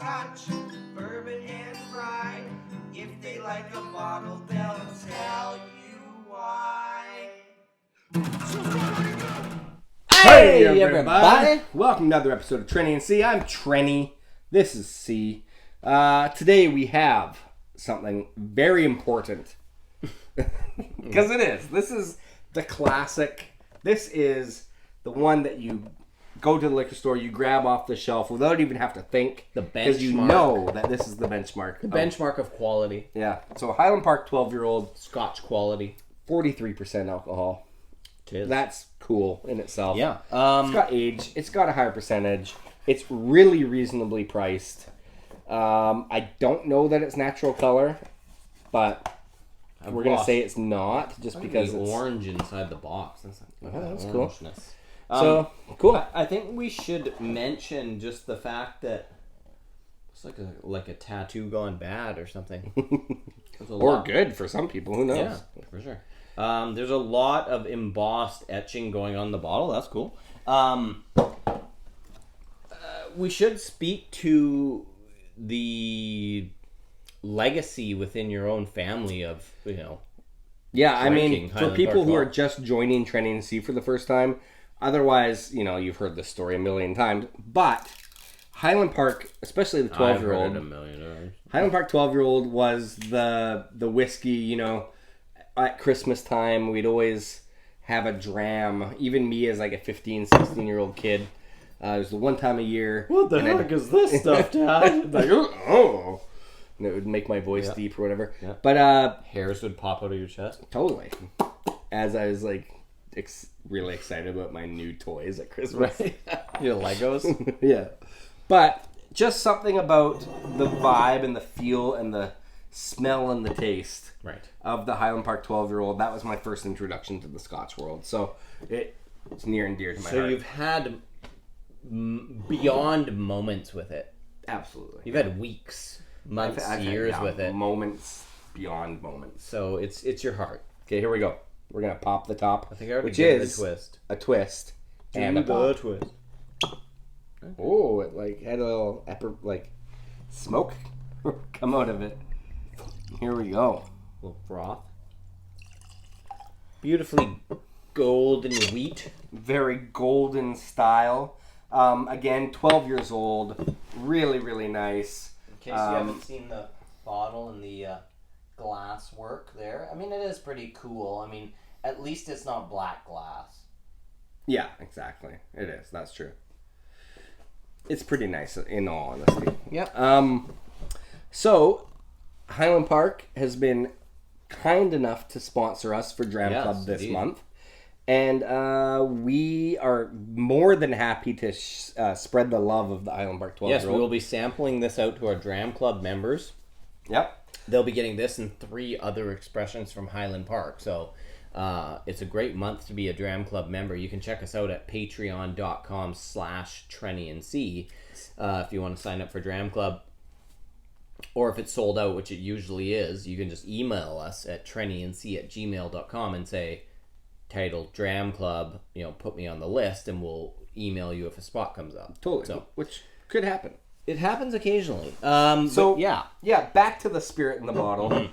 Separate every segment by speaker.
Speaker 1: scotch, bourbon and rye. If they like a bottle, they'll tell you why.
Speaker 2: Hey everybody! Welcome to another episode of Trenny and C. I'm Trenny. This is C. Today we have something very important. Because it is. This is the classic. This is the one that you go to the liquor store, you grab off the shelf without even have to think.
Speaker 3: The benchmark.
Speaker 2: Because you know that this is the benchmark.
Speaker 3: The benchmark of quality.
Speaker 2: Yeah. So Highland Park 12-year-old.
Speaker 3: Scotch quality.
Speaker 2: 43% alcohol.
Speaker 3: It is.
Speaker 2: That's cool in itself.
Speaker 3: Yeah.
Speaker 2: It's got age. It's got a higher percentage. It's really reasonably priced. I don't know that it's natural color, but we're going to say it's not just because it's
Speaker 3: orange inside the box. That's,
Speaker 2: that's cool.
Speaker 3: So,
Speaker 2: cool.
Speaker 3: I think we should mention just the fact that it's like a tattoo gone bad or something.
Speaker 2: Or good for some people. Who knows?
Speaker 3: Yeah, for sure. There's a lot of embossed etching going on the bottle. That's cool. We should speak to the legacy within your own family of,
Speaker 2: Yeah, I mean, for
Speaker 3: Highland
Speaker 2: people
Speaker 3: Park
Speaker 2: who are
Speaker 3: 12.
Speaker 2: just joining Trenny and C for the first time, otherwise, you've heard this story a million times, but Highland Park, especially the 12-year-old,
Speaker 3: I've heard it a million times.
Speaker 2: Highland Park 12-year-old was the whiskey, at Christmas time, we'd always have a dram. Even me as like a 15, 16-year-old kid. It was the one time a year.
Speaker 3: What the heck is this stuff, Dad?
Speaker 2: Like, oh. And it would make my voice deep or whatever.
Speaker 3: Yeah.
Speaker 2: But,
Speaker 3: Hairs would pop out of your chest.
Speaker 2: totally. As I was like, really excited about my new toys at Christmas.
Speaker 3: Right. Your Legos?
Speaker 2: Yeah. But just something about the vibe and the feel and the smell and the taste of the Highland Park 12-year-old. That was my first introduction to the Scotch world. So it's near and dear to my heart.
Speaker 3: So you've had beyond moments with it.
Speaker 2: Absolutely.
Speaker 3: You've had weeks, months, years with it.
Speaker 2: Moments beyond moments.
Speaker 3: So it's your heart.
Speaker 2: Okay, here we go. We're going to pop the top.
Speaker 3: I think I already
Speaker 2: which
Speaker 3: did
Speaker 2: is
Speaker 3: a twist.
Speaker 2: A twist. And a pop.
Speaker 3: twist.
Speaker 2: Oh, it had a little smoke come out of it. Here we go.
Speaker 3: A little froth. Beautifully golden wheat.
Speaker 2: Very golden style. Again, 12 years old. Really, really nice.
Speaker 3: In case you haven't seen the bottle and the glass work there. I mean, it is pretty cool. I mean, at least it's not black glass.
Speaker 2: Yeah, exactly. It is. That's true. It's pretty nice, in all honesty.
Speaker 3: Yep.
Speaker 2: So, Highland Park has been kind enough to sponsor us for Dram Club this month. And we are more than happy to spread the love of the Highland Park 12-year-old.
Speaker 3: Yes, we will be sampling this out to our Dram Club members.
Speaker 2: Yep.
Speaker 3: They'll be getting this and 3 other expressions from Highland Park. So it's a great month to be a Dram Club member. You can check us out at patreon.com/TrennyandC if you want to sign up for Dram Club. Or if it's sold out, which it usually is, you can just email us at trennyandc@gmail.com and say, title Dram Club, put me on the list, and we'll email you if a spot comes up.
Speaker 2: Totally.
Speaker 3: So,
Speaker 2: which could happen.
Speaker 3: It happens occasionally.
Speaker 2: Yeah, back to the spirit in the bottle.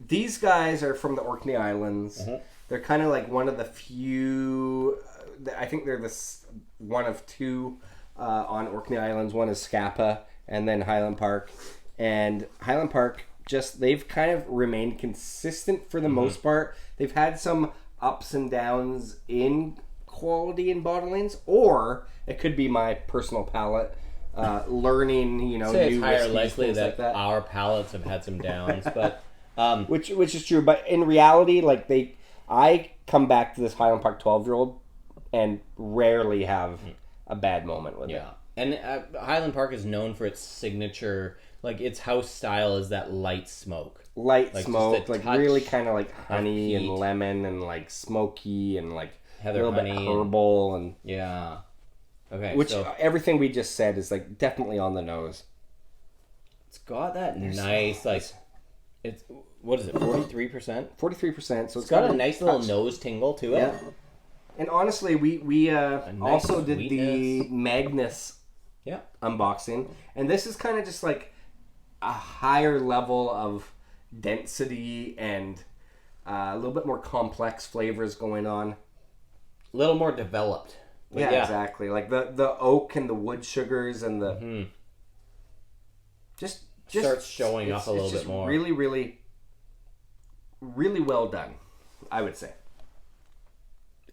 Speaker 2: These guys are from the Orkney Islands. Mm-hmm. They're kind of like one of the few, I think they're one of 2 on Orkney Islands. One is Scapa and then Highland Park. And Highland Park, they've kind of remained consistent for the most part. They've had some ups and downs in quality and bottlings, or it could be my personal palate learning,
Speaker 3: say it's
Speaker 2: new
Speaker 3: higher
Speaker 2: whiskeys,
Speaker 3: likely
Speaker 2: things
Speaker 3: that,
Speaker 2: like that.
Speaker 3: Our palates have had some downs, but
Speaker 2: which is true. But in reality, I come back to this Highland Park 12-year-old and rarely have a bad moment with it.
Speaker 3: Yeah, and Highland Park is known for its signature, its house style is that light smoke.
Speaker 2: Light smoke, really kind of honey and
Speaker 3: peat.
Speaker 2: lemon and smoky and
Speaker 3: Heather
Speaker 2: a little
Speaker 3: honey
Speaker 2: bit herbal and
Speaker 3: yeah. Okay,
Speaker 2: which
Speaker 3: so
Speaker 2: everything we just said is definitely on the nose.
Speaker 3: It's got that nice it's what is it, 43%?
Speaker 2: 43%. So
Speaker 3: It's got a
Speaker 2: a
Speaker 3: nice little nose tingle to it.
Speaker 2: Yeah. And honestly, we
Speaker 3: nice
Speaker 2: also did the
Speaker 3: sweetness.
Speaker 2: Magnus
Speaker 3: Yeah.
Speaker 2: unboxing. And this is kind of just like a higher level of density and a little bit more complex flavors going on.
Speaker 3: A little more developed. But
Speaker 2: Yeah, exactly. Like the oak and the wood sugars and the just
Speaker 3: starts showing up a little bit more.
Speaker 2: Really, really, really well done, I would say.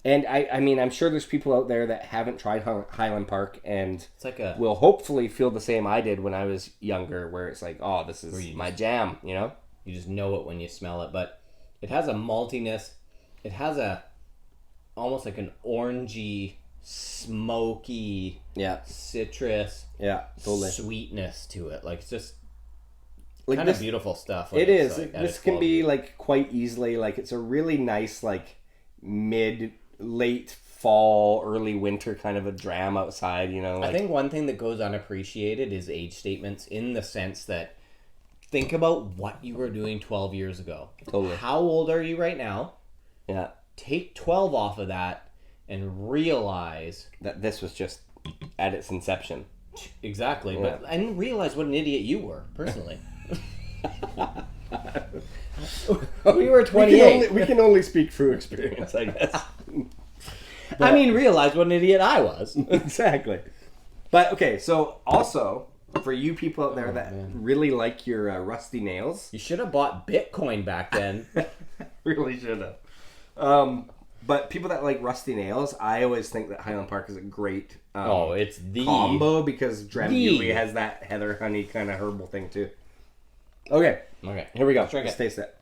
Speaker 2: And I mean, I'm sure there's people out there that haven't tried Highland Park and
Speaker 3: It's like
Speaker 2: will hopefully feel the same I did when I was younger, where it's like, oh, this is my jam, you know?
Speaker 3: You just know it when you smell it, but it has a maltiness. It has a almost like an orangey, smoky, citrus,
Speaker 2: totally.
Speaker 3: sweetness to it. Like, it's just
Speaker 2: Like
Speaker 3: kind of beautiful stuff.
Speaker 2: It is.
Speaker 3: Like,
Speaker 2: this can be like quite easily like it's a really nice like late fall, early winter kind of a dram outside, you know. Like,
Speaker 3: I think one thing that goes unappreciated is age statements, in the sense that think about what you were doing 12 years ago.
Speaker 2: Totally.
Speaker 3: How old are you right now?
Speaker 2: Yeah.
Speaker 3: Take 12 off of that and realize
Speaker 2: that this was just at its inception.
Speaker 3: Exactly. But and realize what an idiot you were, personally. We were 28.
Speaker 2: We can only speak through experience, I guess.
Speaker 3: I mean, realize what an idiot I was.
Speaker 2: Exactly. But okay, so also for you people out there that really like your rusty nails,
Speaker 3: You should have bought Bitcoin back then.
Speaker 2: really should have. But people that like rusty nails, I always think that Highland Park is a great
Speaker 3: It's the
Speaker 2: combo, because Dram usually has that heather honey kind of herbal thing too. Okay, here we go. Let's taste it.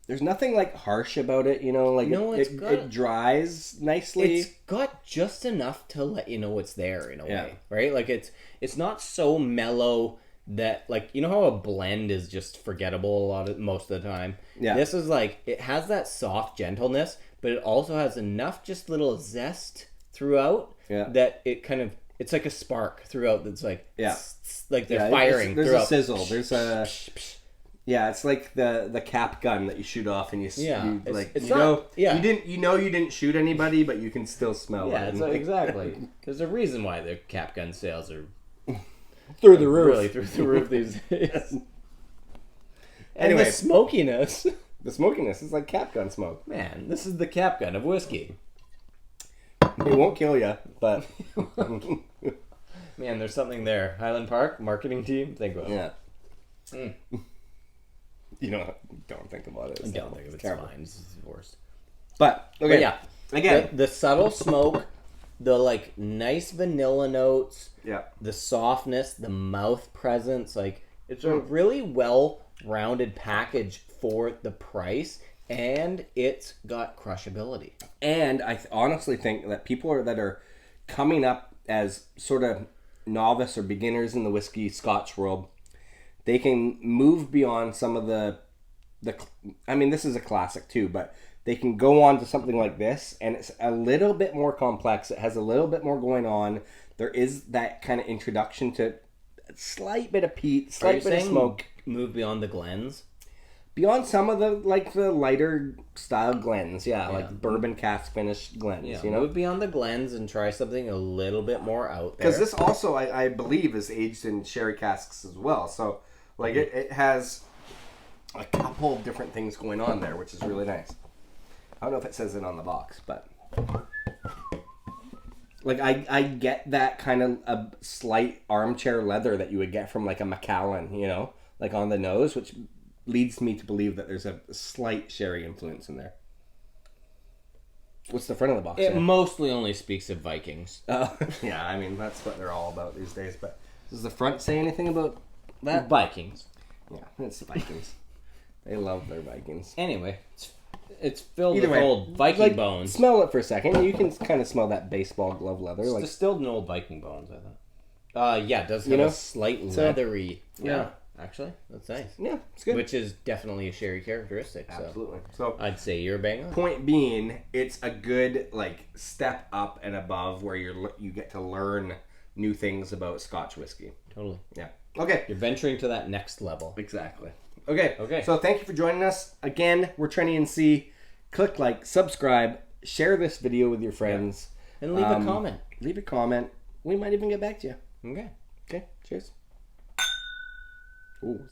Speaker 2: There's nothing like harsh about it, you know. Like it dries nicely.
Speaker 3: It's got just enough to let you know it's there in a way, right? Like it's not so mellow that, like, you know how a blend is just forgettable most of the time.
Speaker 2: Yeah.
Speaker 3: This is like, it has that soft gentleness, but it also has enough just little zest throughout that it kind of, it's like a spark throughout. That's like like they're firing.
Speaker 2: There's
Speaker 3: throughout.
Speaker 2: a sizzle. There's a it's like the cap gun that you shoot off, and you didn't shoot anybody, but you can still smell it.
Speaker 3: Yeah, exactly. There's a reason why the cap gun sales are
Speaker 2: through the roof.
Speaker 3: Really through the roof these days. And anyway, the smokiness.
Speaker 2: The smokiness is like cap gun smoke.
Speaker 3: Man, this is the cap gun of whiskey.
Speaker 2: It won't kill you, but
Speaker 3: man, there's something there. Highland Park marketing team, think about it.
Speaker 2: Yeah. You don't think about it.
Speaker 3: Don't think of it. It's fine. This is the worst.
Speaker 2: But okay, yeah. Again,
Speaker 3: the subtle smoke, the like nice vanilla notes, the softness, the mouth presence, like it's a really well-rounded package for the price, and it's got crushability.
Speaker 2: And I honestly think that people that are coming up as sort of novice or beginners in the whiskey Scotch world, they can move beyond some of the I mean, this is a classic too, but they can go on to something like this, and it's a little bit more complex. It has a little bit more going on. There is that kind of introduction to a slight bit of peat, slight bit of smoke.
Speaker 3: Move beyond the Glens?
Speaker 2: Beyond some of the lighter style Glens, like bourbon cask finished Glens,
Speaker 3: Move beyond the Glens and try something a little bit more out there.
Speaker 2: Because this also, I believe, is aged in sherry casks as well. So, like, it has a couple of different things going on there, which is really nice. I don't know if it says it on the box, but like I get that kind of a slight armchair leather that you would get from like a Macallan, like on the nose, which leads me to believe that there's a slight sherry influence in there. What's the front of the box?
Speaker 3: It mostly only speaks of Vikings.
Speaker 2: Yeah, I mean, that's what they're all about these days. But does the front say anything about that?
Speaker 3: Vikings.
Speaker 2: Yeah, it's the Vikings. They love their Vikings.
Speaker 3: Anyway, it's filled with old Viking bones.
Speaker 2: Smell it for a second. You can kind of smell that baseball glove leather.
Speaker 3: It's distilled in old Viking bones, I thought. Yeah, it does have a slight leathery... Yeah. Actually, that's nice.
Speaker 2: Yeah, it's good.
Speaker 3: Which is definitely a sherry characteristic.
Speaker 2: Absolutely. So
Speaker 3: I'd say you're bang on.
Speaker 2: Point being, it's a good step up and above where you get to learn new things about Scotch whiskey.
Speaker 3: Totally.
Speaker 2: Yeah. Okay.
Speaker 3: You're venturing to that next level.
Speaker 2: Exactly. Okay.
Speaker 3: Okay.
Speaker 2: So thank you for joining us again. We're Trenny and C. Click like, subscribe, share this video with your friends.
Speaker 3: And leave a comment.
Speaker 2: Leave a comment. We might even get back to you.
Speaker 3: Okay.
Speaker 2: Okay, cheers. Ooh.